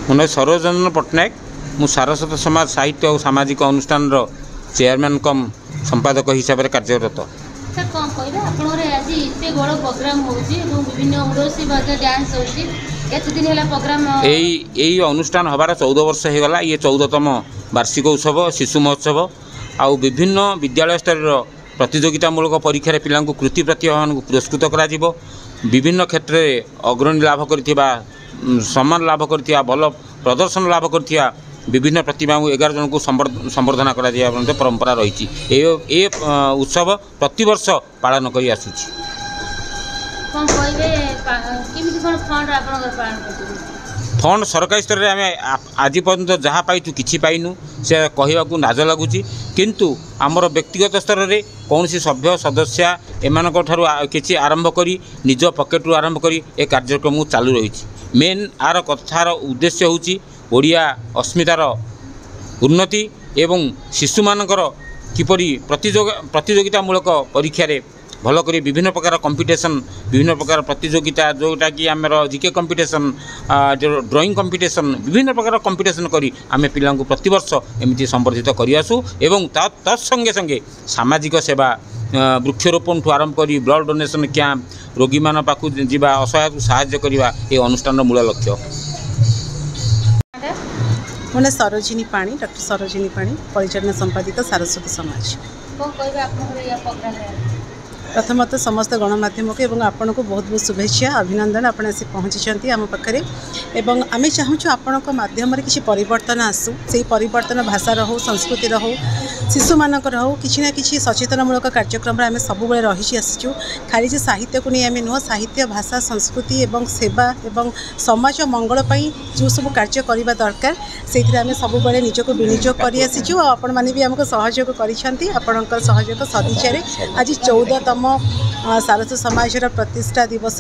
मन सरोजन पट्टनायक मु सारस्वत समाज साहित्य और सामाजिक अनुष्ठान चेयरमैन कम संपादक हिसाब से कार्यरत। यही अनुष्ठान हबार 14 वर्ष होगला। ये 14तम वार्षिक उत्सव शिशु महोत्सव आउ विभिन्न विद्यालय स्तर प्रतियोगितामूलक परीक्षा पिला कृति प्रतिभा पुरस्कृत करा विभिन्न क्षेत्र में अग्रणी लाभ करथिबा सम्मान लाभ करथिबा भल प्रदर्शन लाभ करथिबा विभिन्न प्रतिभा 11 जन को संवर्धना करा परंपरा रही। ए उत्सव प्रतिवर्ष पालन करी आसुछि। फंड सरकारी स्तर में आम आज पर्यंत जहाँ पाइछु किछि पाइनु से कहवाकू लाज लगुच, किंतु आमर व्यक्तिगत स्तर में कौन सभ्य सदस्य एमानक ठारू किछि आरंभ करी निज पकेट आरंभ करी ए कार्यक्रम चालू रही। मेन आर कथार उद्देश्य होछि ओडिया अस्मितार उन्नति एवं शिशु मानकर किपरि प्रतियोगितामूलक परीक्षा रे भल करी विभिन्न प्रकार कंपिटिशन विभिन्न प्रकार प्रतियोगिता जोटा कि आमर जीके कंपिटिशन ड्राइंग कंपिटिशन विभिन्न प्रकार कंपिटिशन करी आमे पिला प्रतिवर्ष एमती संवर्धित करि आसु एवं तत्संगे संगे सामाजिक सेवा वृक्षरोपण ठू आरंभ करी ब्लड डोनेशन कैंप रोगी मान पाखु जीवा असहाय को सहायता करवा ये अनुष्ठान मूल लक्ष्य। मैंने सरोजिनी पाणी डॉक्टर सरोजिनी पाणी परिचालन संपादिका सारस्वत समाज। प्रथमत समस्त गणमाध्यम को एवं आपण को बहुत बहुत शुभेच्छा अभिनंदन आपण आसी पहुँची आम पाखे एवं आम चाहूँ आपण माध्यम किसी परिवर्तन आसू से परिवर्तन भाषार हो संस्कृतिर हो शिशु मानकर हो किसी ना किसी सचेतनमूलक कार्यक्रम आम सब रही आसीचु। खाली जे साहित्य को नहीं आम नुह साहित्य भाषा संस्कृति एवं सेवा एवं समाज मंगल जो सब कार्य करने दरकार से आम सब निजक विनियोग कर आसीचु। आपण मैंने भी आमको सहयोग कर सहयोग सदिचारे आज 14तम सारस्वत समाज प्रतिष्ठा दिवस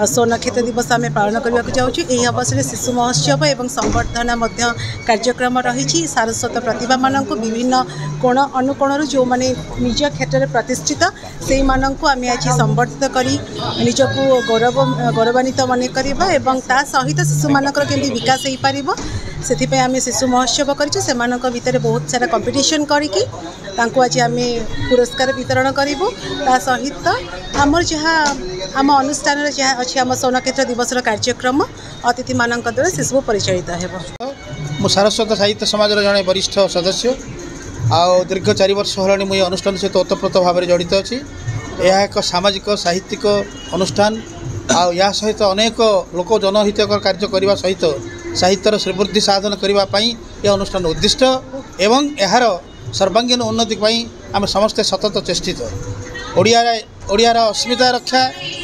सो नक्षत्र दिवस आम पालन करने जाऊँ। यही अवसर शिशु महोत्सव एवं संवर्धना कार्यक्रम रही सारस्वत प्रतिभा मानक विभिन्न कोण अनुकोण जो मैंने निज क्षेत्र में प्रतिष्ठित से मानक आम आज संवर्धित करी निजक गौरवान्वित मन करवा एवं ता सहित शिशु मानकर केमती विकास हो पार से आम शिशु महोत्सव कर भितर बहुत सारा कंपिटिशन करके आज आम पुरस्कार वितरण करूँ। ता सहित आमर जहाँ आम अनुष्ठान जहाँ अच्छी आम सौनक्षेत्र दिवस कार्यक्रम अतिथि मान द्वारा से सब परिचालित हो। मु सारस्वत साहित्य समाज जड़े वरिष्ठ सदस्य आउ दीर्घ 4 वर्ष होलानी मुझे अनुष्ठान सहित ओतप्रोत भाव में जड़ित अच्छी। यह एक सामाजिक साहित्यिक अनुष्ठान या सहित अनेक लोक जनहितकर कार्य करने सहित साहित्यर श्रीवृद्धि साधन करने यह अनुष्ठान उद्दिष्ट एवं यार सर्वांगीन उन्नति आम समस्ते सतत चेष्टित। ओडियार अस्मिता रक्षा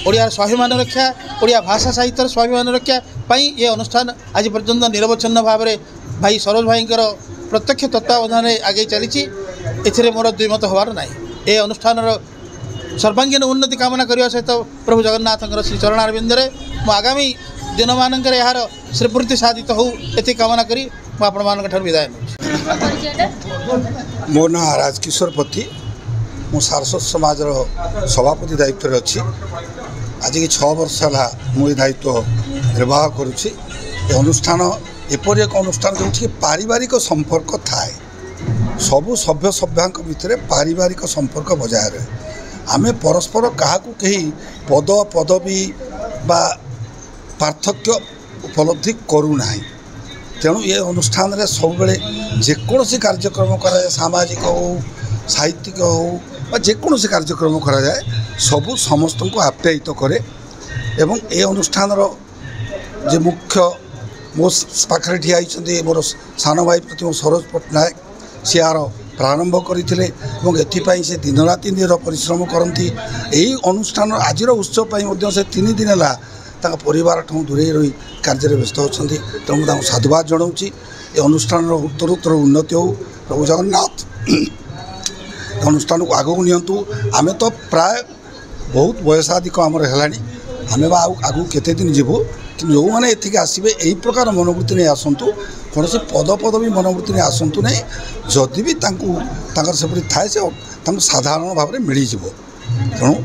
ओडियार स्वाभिमान रक्षा ओडिया भाषा साहित्यर स्वाभिमान रक्षा ये अनुष्ठान आज पर्यंत निरवच्छिन्न भाव में भाई सरोज भाई प्रत्यक्ष तत्वावधान आगे चली मोर द्विमत हबार ना। ये अनुष्ठान सर्वांगीन उन्नति कामना करने सहित प्रभु जगन्नाथ श्री चरणारविंद मु आगामी दिन मानक यार श्रीवृद्धि साधित हो ये कामना करी आपण मान विदाय। मो ना राजकिशोर पति मु सारस्वत समाज सभापति दायित्व अच्छी। आज की 6 वर्ष है मुझे दायित्व निर्वाह करुँची। अनुष्ठान एपरी एक अनुष्ठान जो पारिवारिक संपर्क थाए सबु सभ्य सभ्या भितर पारिवारिक संपर्क बजाय रहे। आमे परस्पर क्या कहीं पद पदवी बा पार्थक्य उपलब्धि करूना। तेणु ये अनुष्ठान रे सब जेकोसी कार्यक्रम कराए सामाजिक हो साहित्यिक हो जेकोसी कार्यक्रम कराए सबू समस्त को आप्यायित करे एवं ए अनुष्ठान जे मुख्य मो पाखे ठिया मोर सान भाई प्रति सरोज पट्टनायक सी यार प्रारंभ करते एपाई से दिन राति निर परिश्रम करती। यही अनुष्ठान आज उत्सव से 3 दिन है परिवार ठूँ दूरे रही कार्य व्यस्त अच्छा। तेणु साधुवाद जनाऊँ ये अनुष्ठान उत्तरोत्तर उन्नति हो। प्रभु जगन्नाथ अनुष्ठान को आगू नियंतु। आमे तो प्राय बहुत बयसाधिक आमर है आमे आगू केते दिन जीवु कि जो मैंने एथिक आसबे यही प्रकार मनोवृत्ति नहीं आसतु कौन से पद पदवी मनोवृत्ति नहीं आसतु नहीं जदि भी से थाए से साधारण भाव में मिल जाव। तेणु